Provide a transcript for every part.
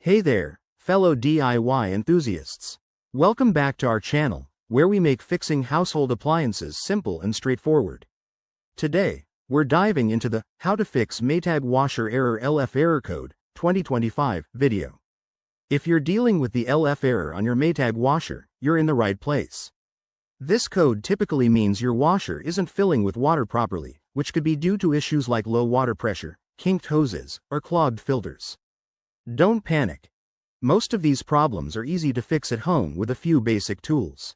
Hey there, fellow DIY enthusiasts. Welcome back to our channel, where we make fixing household appliances simple and straightforward. Today, we're diving into the How to Fix Maytag Washer Error LF Error Code 2025 video. If you're dealing with the LF error on your Maytag washer, you're in the right place. This code typically means your washer isn't filling with water properly, which could be due to issues like low water pressure, kinked hoses, or clogged filters. Don't panic. Most of these problems are easy to fix at home with a few basic tools.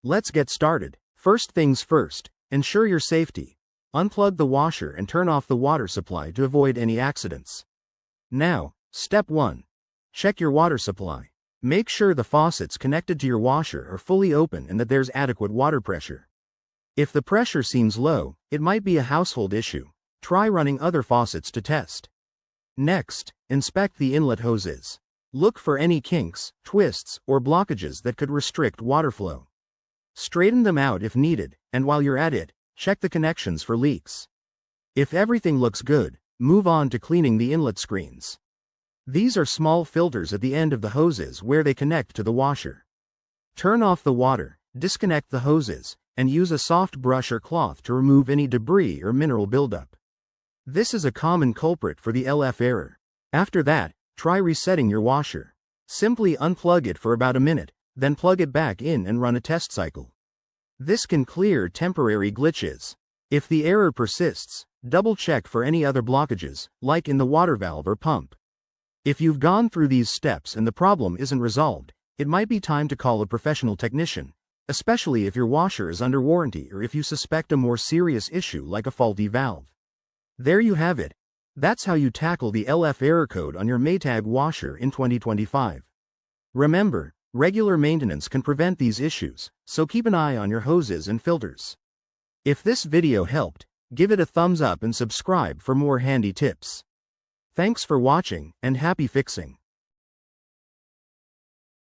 Let's get started. First things first, ensure your safety. Unplug the washer and turn off the water supply to avoid any accidents. Now, step 1. Check your water supply. Make sure the faucets connected to your washer are fully open and that there's adequate water pressure. If the pressure seems low, it might be a household issue. Try running other faucets to test. Next, inspect the inlet hoses. Look for any kinks, twists, or blockages that could restrict water flow. Straighten them out if needed, and while you're at it, check the connections for leaks. If everything looks good, move on to cleaning the inlet screens. These are small filters at the end of the hoses where they connect to the washer. Turn off the water, disconnect the hoses, and use a soft brush or cloth to remove any debris or mineral buildup. This is a common culprit for the LF error. After that, try resetting your washer. Simply unplug it for about a minute, then plug it back in and run a test cycle. This can clear temporary glitches. If the error persists, double-check for any other blockages, like in the water valve or pump. If you've gone through these steps and the problem isn't resolved, it might be time to call a professional technician, especially if your washer is under warranty or if you suspect a more serious issue like a faulty valve. There you have it. That's how you tackle the LF error code on your Maytag washer in 2025. Remember, regular maintenance can prevent these issues, so keep an eye on your hoses and filters. If this video helped, give it a thumbs up and subscribe for more handy tips. Thanks for watching, and happy fixing.